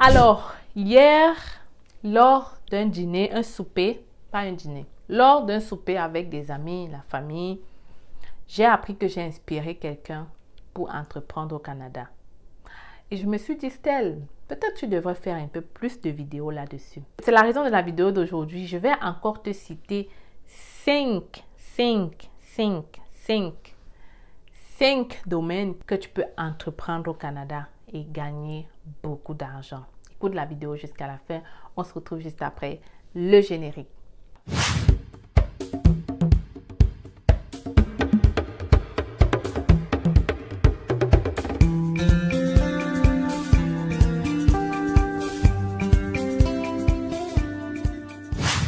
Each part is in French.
Alors, hier, lors d'un dîner, un souper, pas un dîner, lors d'un souper avec des amis, la famille, j'ai appris que j'ai inspiré quelqu'un pour entreprendre au Canada. Et je me suis dit, Stell, peut-être tu devrais faire un peu plus de vidéos là-dessus. C'est la raison de la vidéo d'aujourd'hui. Je vais encore te citer 5 domaines que tu peux entreprendre au Canada et gagner beaucoup d'argent. Écoute la vidéo jusqu'à la fin. On se retrouve juste après le générique.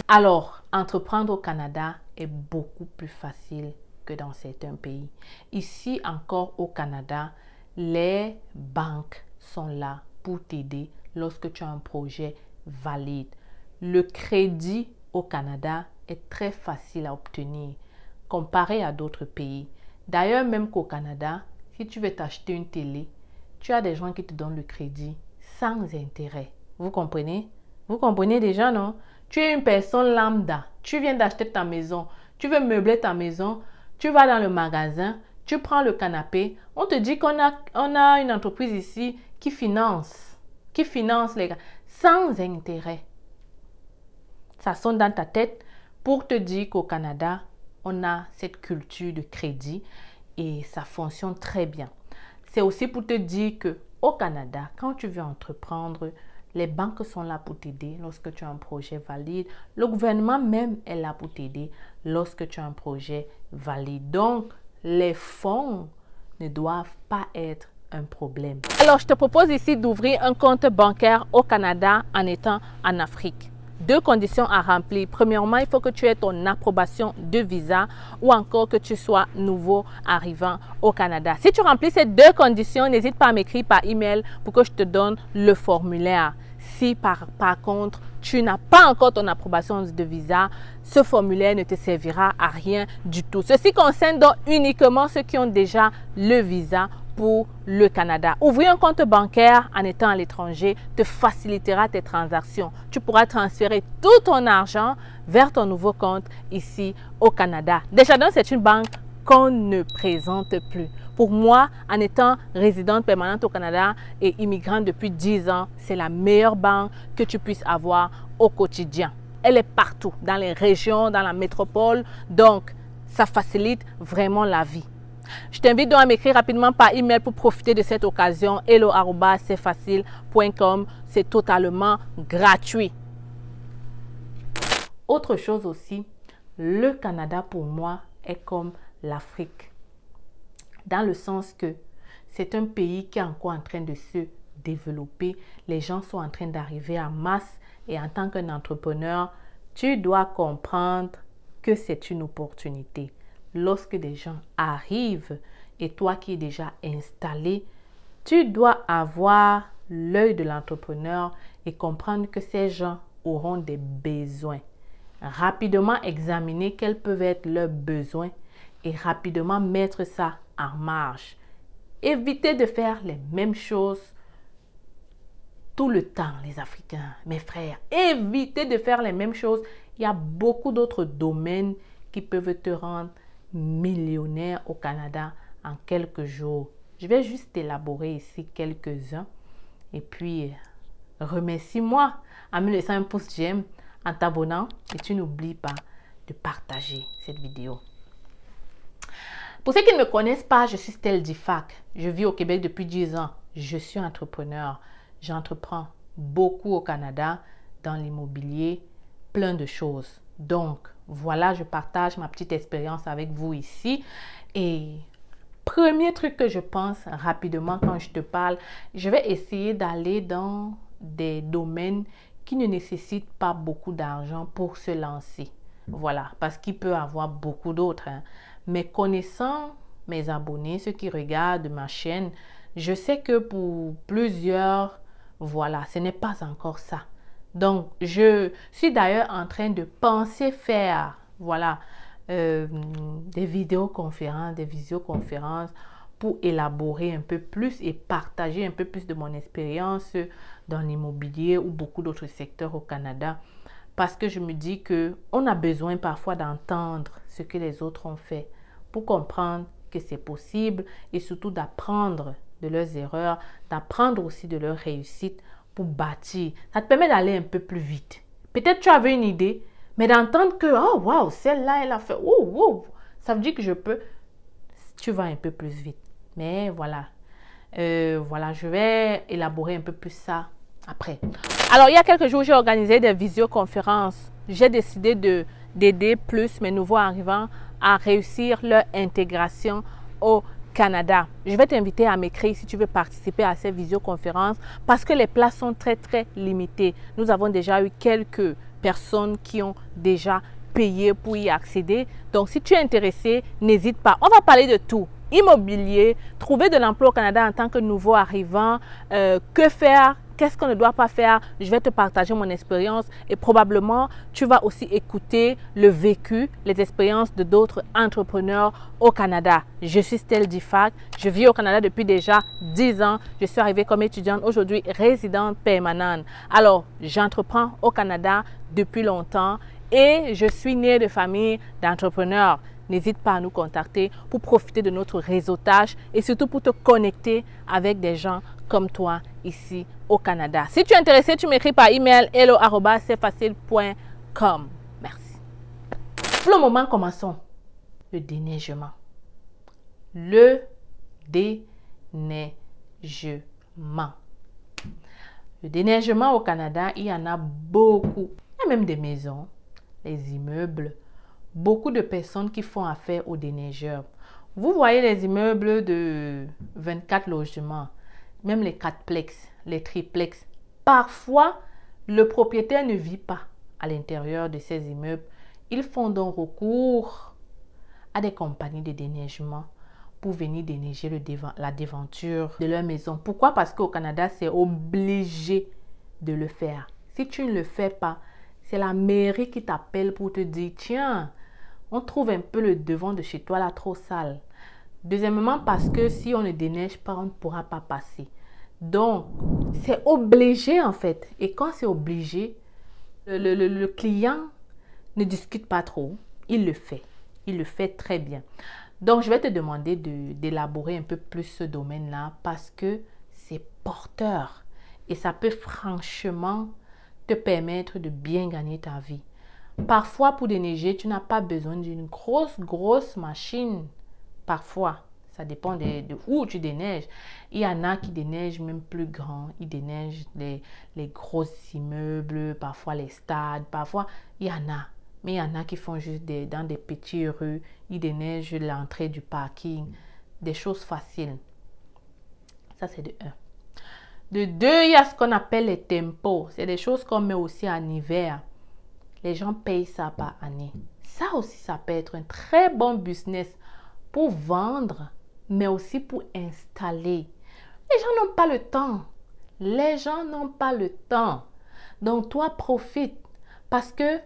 Alors, entreprendre au Canada est beaucoup plus facile que dans certains pays. Ici, encore au Canada, les banques sont là pour t'aider lorsque tu as un projet valide. Le crédit au Canada est très facile à obtenir comparé à d'autres pays. D'ailleurs, même qu'au Canada, si tu veux t'acheter une télé, tu as des gens qui te donnent le crédit sans intérêt. Vous comprenez? Vous comprenez déjà, non? Tu es une personne lambda, tu viens d'acheter ta maison, tu veux meubler ta maison, tu vas dans le magasin, tu prends le canapé, on te dit qu'on a une entreprise ici qui finance les gars, sans intérêt. Ça sonne dans ta tête pour te dire qu'au Canada, on a cette culture de crédit et ça fonctionne très bien. C'est aussi pour te dire qu'au Canada, quand tu veux entreprendre, les banques sont là pour t'aider lorsque tu as un projet valide. Le gouvernement même est là pour t'aider lorsque tu as un projet valide. Donc, les fonds ne doivent pas être un problème. Alors, je te propose ici d'ouvrir un compte bancaire au Canada en étant en Afrique. 2 conditions à remplir. Premièrement, il faut que tu aies ton approbation de visa ou encore que tu sois nouveau arrivant au Canada. Si tu remplis ces 2 conditions, n'hésite pas à m'écrire par email pour que je te donne le formulaire. Si par contre, tu n'as pas encore ton approbation de visa, ce formulaire ne te servira à rien du tout. Ceci concerne donc uniquement ceux qui ont déjà le visa pour le Canada. Ouvrir un compte bancaire en étant à l'étranger te facilitera tes transactions. Tu pourras transférer tout ton argent vers ton nouveau compte ici au Canada. Desjardins, c'est une banque qu'on ne présente plus. Pour moi, en étant résidente permanente au Canada et immigrante depuis 10 ans, c'est la meilleure banque que tu puisses avoir au quotidien. Elle est partout, dans les régions, dans la métropole, donc ça facilite vraiment la vie. Je t'invite donc à m'écrire rapidement par email pour profiter de cette occasion. hello@cfacile.com. C'est totalement gratuit. Autre chose aussi, le Canada pour moi est comme l'Afrique. Dans le sens que c'est un pays qui est encore en train de se développer. Les gens sont en train d'arriver en masse et en tant qu'un entrepreneur, tu dois comprendre que c'est une opportunité. Lorsque des gens arrivent et toi qui es déjà installé, tu dois avoir l'œil de l'entrepreneur et comprendre que ces gens auront des besoins. Rapidement examiner quels peuvent être leurs besoins et rapidement mettre ça en marche. Évitez de faire les mêmes choses tout le temps, les Africains, mes frères. Évitez de faire les mêmes choses. Il y a beaucoup d'autres domaines qui peuvent te rendre millionnaire au Canada en quelques jours. Je vais juste élaborer ici quelques-uns. Et puis, remercie-moi en me laissant un pouce j'aime, en t'abonnant. Et tu n'oublies pas de partager cette vidéo. Pour ceux qui ne me connaissent pas, je suis Stell Difac. Je vis au Québec depuis 10 ans. Je suis entrepreneur. J'entreprends beaucoup au Canada dans l'immobilier, plein de choses. Donc, voilà, je partage ma petite expérience avec vous ici. Et premier truc que je pense rapidement quand je te parle, je vais essayer d'aller dans des domaines qui ne nécessitent pas beaucoup d'argent pour se lancer. Voilà, parce qu'il peut y avoir beaucoup d'autres. Mais connaissant mes abonnés, ceux qui regardent ma chaîne, je sais que pour plusieurs, voilà, ce n'est pas encore ça. Donc, je suis d'ailleurs en train de penser faire, voilà, des vidéoconférences, des visioconférences pour élaborer un peu plus et partager un peu plus de mon expérience dans l'immobilier ou beaucoup d'autres secteurs au Canada parce que je me dis qu'on a besoin parfois d'entendre ce que les autres ont fait pour comprendre que c'est possible et surtout d'apprendre de leurs erreurs, d'apprendre aussi de leurs réussites pour bâtir. Ça te permet d'aller un peu plus vite. Peut-être tu avais une idée, mais d'entendre que, oh wow, celle-là, elle a fait, oh wow, ça veut dire que je peux, tu vas un peu plus vite. Mais voilà, voilà, je vais élaborer un peu plus ça après. Alors, il y a quelques jours, j'ai organisé des visioconférences. J'ai décidé d'aider plus mes nouveaux arrivants à réussir leur intégration au Canada. Je vais t'inviter à m'écrire si tu veux participer à ces visioconférences parce que les places sont très, très limitées. Nous avons déjà eu quelques personnes qui ont déjà payé pour y accéder. Donc, si tu es intéressé, n'hésite pas. On va parler de tout. Immobilier, trouver de l'emploi au Canada en tant que nouveau arrivant, que faire, qu'est-ce qu'on ne doit pas faire. Je vais te partager mon expérience et probablement tu vas aussi écouter le vécu, les expériences de d'autres entrepreneurs au Canada. Je suis Stell Difac, je vis au Canada depuis déjà 10 ans. Je suis arrivée comme étudiante, aujourd'hui résidente permanente. Alors, j'entreprends au Canada depuis longtemps et je suis née de famille d'entrepreneurs. N'hésite pas à nous contacter pour profiter de notre réseautage et surtout pour te connecter avec des gens comme toi ici au Canada. Si tu es intéressé, tu m'écris par email hello@cfacile.com. Merci. Pour le moment, commençons. Le déneigement. Le déneigement. Le déneigement au Canada, il y en a beaucoup. Il y a même des maisons, les immeubles. Beaucoup de personnes qui font affaire aux déneigeurs. Vous voyez les immeubles de 24 logements, même les 4plex, les triplex. Parfois, le propriétaire ne vit pas à l'intérieur de ces immeubles. Ils font donc recours à des compagnies de déneigement pour venir déneiger la devanture de leur maison. Pourquoi? Parce qu'au Canada, c'est obligé de le faire. Si tu ne le fais pas, c'est la mairie qui t'appelle pour te dire, tiens, on trouve un peu le devant de chez toi là trop sale. Deuxièmement, parce que si on ne déneige pas, on ne pourra pas passer. Donc, c'est obligé en fait. Et quand c'est obligé, le client ne discute pas trop. Il le fait. Il le fait très bien. Donc, je vais te demander d'élaborer un peu plus ce domaine-là parce que c'est porteur. Et ça peut franchement te permettre de bien gagner ta vie. Parfois, pour déneiger, tu n'as pas besoin d'une grosse machine. Parfois, ça dépend de où tu déneiges. Il y en a qui déneigent même plus grand. Ils déneigent les gros immeubles, parfois les stades. Parfois, il y en a. Mais il y en a qui font juste dans des petites rues. Ils déneigent l'entrée du parking. Des choses faciles. Ça, c'est de 1. De 2, il y a ce qu'on appelle les tempos. C'est des choses qu'on met aussi en hiver. Les gens payent ça par année. Ça aussi, ça peut être un très bon business pour vendre, mais aussi pour installer. Les gens n'ont pas le temps. Les gens n'ont pas le temps. Donc, toi, profite parce que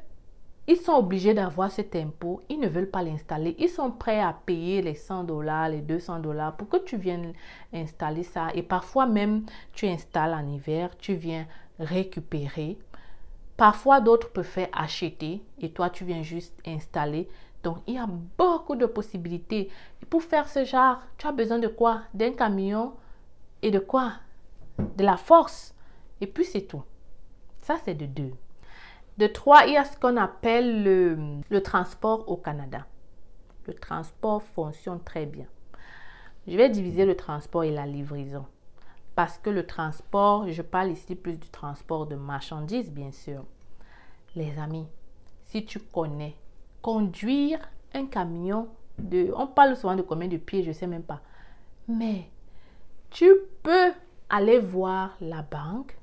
ils sont obligés d'avoir cet impôt. Ils ne veulent pas l'installer. Ils sont prêts à payer les $100, les $200 pour que tu viennes installer ça. Et parfois même, tu installes en hiver, tu viens récupérer. Parfois, d'autres préfèrent acheter et toi, tu viens juste installer. Donc, il y a beaucoup de possibilités. Et pour faire ce genre, tu as besoin de quoi? D'un camion et de quoi? De la force. Et puis, c'est tout. Ça, c'est de 2. De 3, il y a ce qu'on appelle le transport au Canada. Le transport fonctionne très bien. Je vais diviser le transport et la livraison. Parce que le transport, je parle ici plus du transport de marchandises, bien sûr. Les amis, si tu connais conduire un camion on parle souvent de combien de pieds, je ne sais même pas. Mais tu peux aller voir la banque,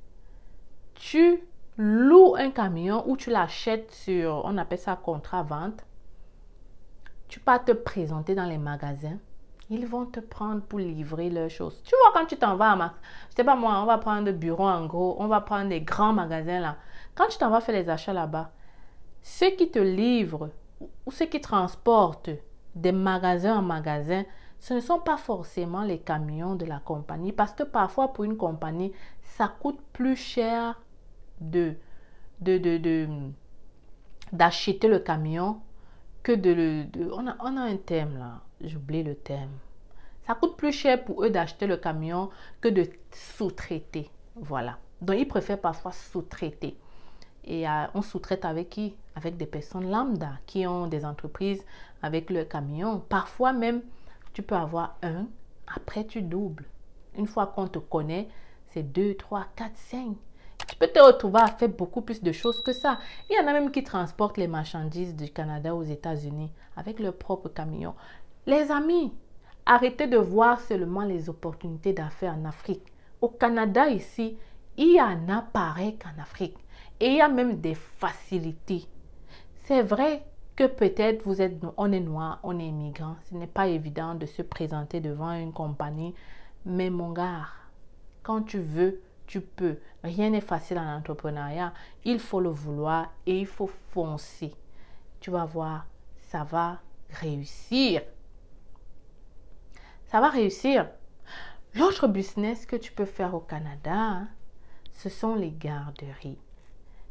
tu loues un camion ou tu l'achètes sur, on appelle ça contrat-vente. Tu vas te présenter dans les magasins. Ils vont te prendre pour livrer leurs choses. Tu vois, quand tu t'en vas je sais pas moi, on va prendre le bureau en gros, on va prendre les grands magasins là. Quand tu t'en vas faire les achats là-bas, ceux qui te livrent ou ceux qui transportent des magasins en magasin, ce ne sont pas forcément les camions de la compagnie parce que parfois pour une compagnie, ça coûte plus cher d'acheter le camion que on a un terme là, j'oublie le terme. Ça coûte plus cher pour eux d'acheter le camion que de sous-traiter. Voilà. Donc, ils préfèrent parfois sous-traiter. Et on sous-traite avec qui? Avec des personnes lambda qui ont des entreprises avec le camion. Parfois même, tu peux avoir un, après tu doubles. Une fois qu'on te connaît, c'est 2, 3, 4, 5. Tu peux te retrouver à faire beaucoup plus de choses que ça. Il y en a même qui transportent les marchandises du Canada aux États-Unis avec leur propre camion. Les amis, arrêtez de voir seulement les opportunités d'affaires en Afrique. Au Canada, ici, il y en a pareil qu'en Afrique. Et il y a même des facilités. C'est vrai que peut-être on est noir, on est immigrant. Ce n'est pas évident de se présenter devant une compagnie. Mais mon gars, quand tu veux, tu peux. Rien n'est facile en entrepreneuriat. Il faut le vouloir et il faut foncer. Tu vas voir, ça va réussir. Ça va réussir. L'autre business que tu peux faire au Canada, ce sont les garderies.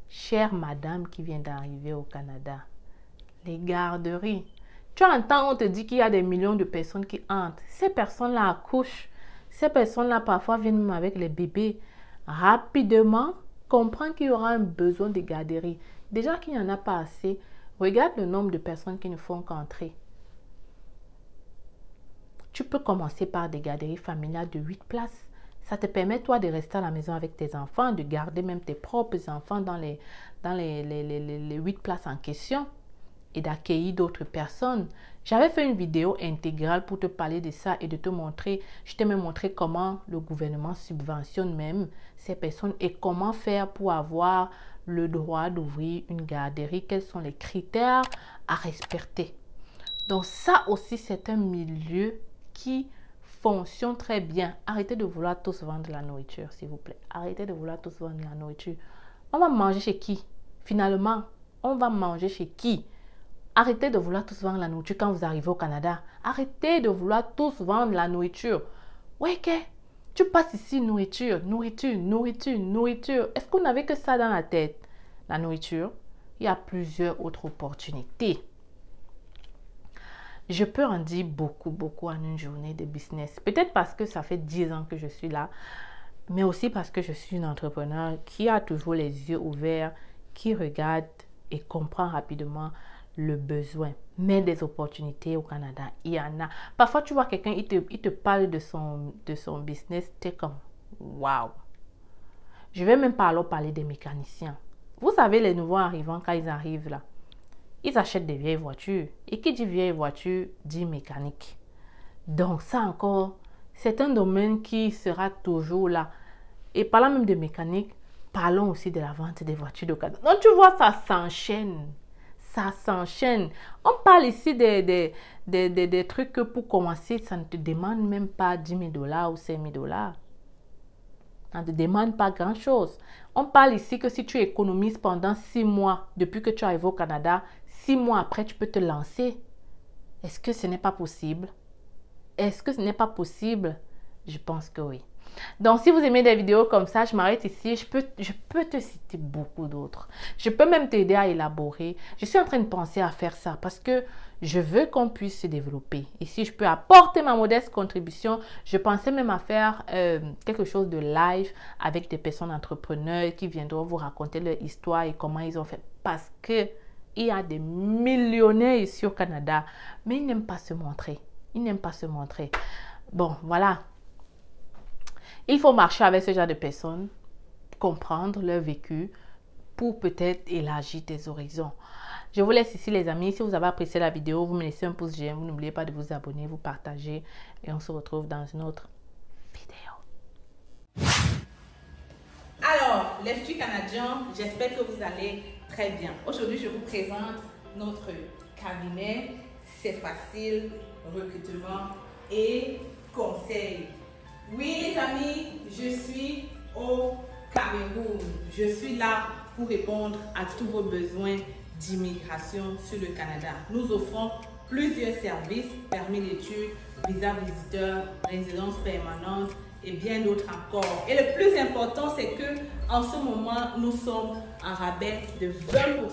Chère madame qui vient d'arriver au Canada, les garderies. Tu entends, on te dit qu'il y a des millions de personnes qui entrent. Ces personnes-là accouchent. Ces personnes-là parfois viennent même avec les bébés. Rapidement, comprends qu'il y aura un besoin de garderie. Déjà qu'il n'y en a pas assez, regarde le nombre de personnes qui ne font qu'entrer. Tu peux commencer par des garderies familiales de 8 places. Ça te permet, toi, de rester à la maison avec tes enfants, de garder même tes propres enfants dans les 8 places en question et d'accueillir d'autres personnes. J'avais fait une vidéo intégrale pour te parler de ça et de te montrer, je t'ai même montré comment le gouvernement subventionne même ces personnes et comment faire pour avoir le droit d'ouvrir une garderie, quels sont les critères à respecter. Donc ça aussi, c'est un milieu qui fonctionne très bien. Arrêtez de vouloir tous vendre de la nourriture, s'il vous plaît. Arrêtez de vouloir tous vendre de la nourriture. On va manger chez qui? Finalement, on va manger chez qui? Arrêtez de vouloir tous vendre la nourriture quand vous arrivez au Canada. Arrêtez de vouloir tous vendre la nourriture. Ouais, ok. Tu passes ici, nourriture, nourriture, nourriture, nourriture. Est-ce qu'on n'avait que ça dans la tête? La nourriture, il y a plusieurs autres opportunités. Je peux en dire beaucoup en une journée de business. Peut-être parce que ça fait 10 ans que je suis là, mais aussi parce que je suis une entrepreneur qui a toujours les yeux ouverts, qui regarde et comprend rapidement le besoin. Mais des opportunités au Canada, il y en a. Parfois, tu vois quelqu'un, il te parle de son business, tu es comme, waouh. Je vais même pas alors parler des mécaniciens. Vous savez, les nouveaux arrivants, quand ils arrivent là, ils achètent des vieilles voitures. Et qui dit vieille voiture, dit mécanique. Donc ça encore, c'est un domaine qui sera toujours là. Et parlant même de mécanique, parlons aussi de la vente des voitures de Canada. Donc tu vois, ça s'enchaîne. Ça s'enchaîne. On parle ici des trucs que pour commencer, ça ne te demande même pas 10 000 $ ou 5 000 $. Ça ne te demande pas grand-chose. On parle ici que si tu économises pendant 6 mois, depuis que tu arrives au Canada, 6 mois après, tu peux te lancer. Est-ce que ce n'est pas possible? Est-ce que ce n'est pas possible? Je pense que oui. Donc, si vous aimez des vidéos comme ça, je m'arrête ici. Je peux te citer beaucoup d'autres. Je peux même t'aider à élaborer. Je suis en train de penser à faire ça parce que je veux qu'on puisse se développer. Et si je peux apporter ma modeste contribution, je pensais même à faire quelque chose de live avec des personnes entrepreneurs qui viendront vous raconter leur histoire et comment ils ont fait. Parce que il y a des millionnaires ici au Canada, mais ils n'aiment pas se montrer. Ils n'aiment pas se montrer. Bon, voilà. Il faut marcher avec ce genre de personnes, comprendre leur vécu pour peut-être élargir tes horizons. Je vous laisse ici les amis. Si vous avez apprécié la vidéo, vous me laissez un pouce j'aime. Vous n'oubliez pas de vous abonner, vous partager. Et on se retrouve dans une autre vidéo. Alors, les futurs Canadiens, j'espère que vous allez très bien. Aujourd'hui, je vous présente notre cabinet. C'est facile, recrutement et conseil. Oui les amis, je suis au Cameroun. Je suis là pour répondre à tous vos besoins d'immigration sur le Canada. Nous offrons plusieurs services, permis d'études, visa visiteur, résidence permanente et bien d'autres encore. Et le plus important, c'est que en ce moment, nous sommes en rabais de 20%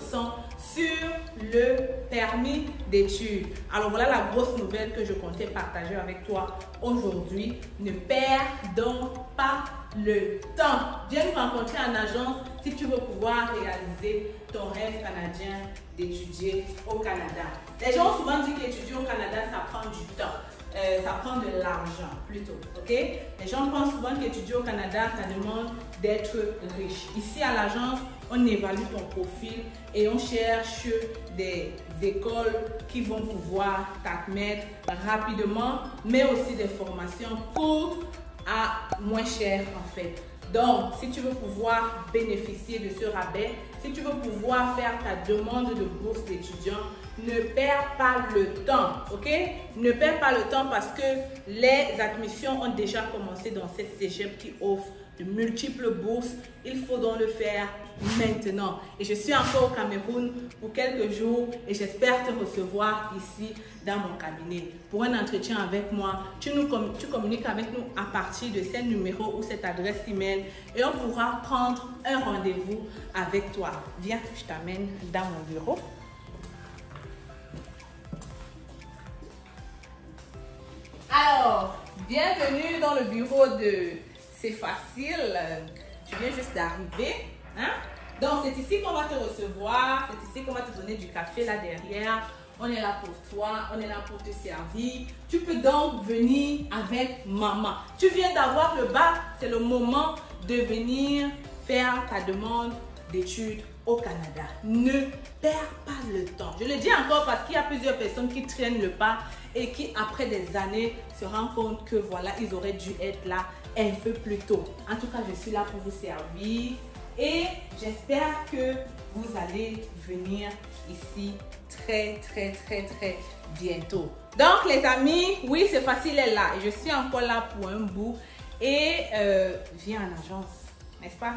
sur le permis d'études. Alors voilà la grosse nouvelle que je comptais partager avec toi aujourd'hui. Ne perds donc pas le temps. Viens nous rencontrer en agence si tu veux pouvoir réaliser ton rêve canadien d'étudier au Canada. Les gens ont souvent dit qu'étudier au Canada, ça prend du temps. Ça prend de l'argent plutôt, ok? Les gens pensent souvent qu'étudier au Canada, ça demande d'être riche. Ici à l'agence, on évalue ton profil et on cherche des écoles qui vont pouvoir t'admettre rapidement, mais aussi des formations courtes à moins cher en fait. Donc, si tu veux pouvoir bénéficier de ce rabais, si tu veux pouvoir faire ta demande de bourse d'étudiant, ne perds pas le temps, ok? Ne perds pas le temps parce que les admissions ont déjà commencé dans cette cégep qui offre de multiples bourses. Il faut donc le faire maintenant. Et je suis encore au Cameroun pour quelques jours et j'espère te recevoir ici dans mon cabinet pour un entretien avec moi. Tu communiques avec nous à partir de ce numéro ou cette adresse email et on pourra prendre un rendez-vous avec toi. Viens, je t'amène dans mon bureau. Alors, bienvenue dans le bureau de C'est Facile. Tu viens juste d'arriver. Hein? Donc, c'est ici qu'on va te recevoir. C'est ici qu'on va te donner du café là derrière. On est là pour toi. On est là pour te servir. Tu peux donc venir avec maman. Tu viens d'avoir le bac. C'est le moment de venir faire ta demande d'études au Canada. Ne perds pas le temps. Je le dis encore parce qu'il y a plusieurs personnes qui traînent le pas et qui, après des années, se rendent compte que voilà, ils auraient dû être là un peu plus tôt. En tout cas, je suis là pour vous servir et j'espère que vous allez venir ici très bientôt. Donc, les amis, oui, C'est Facile est là et je suis encore là pour un bout et viens en agence, n'est-ce pas?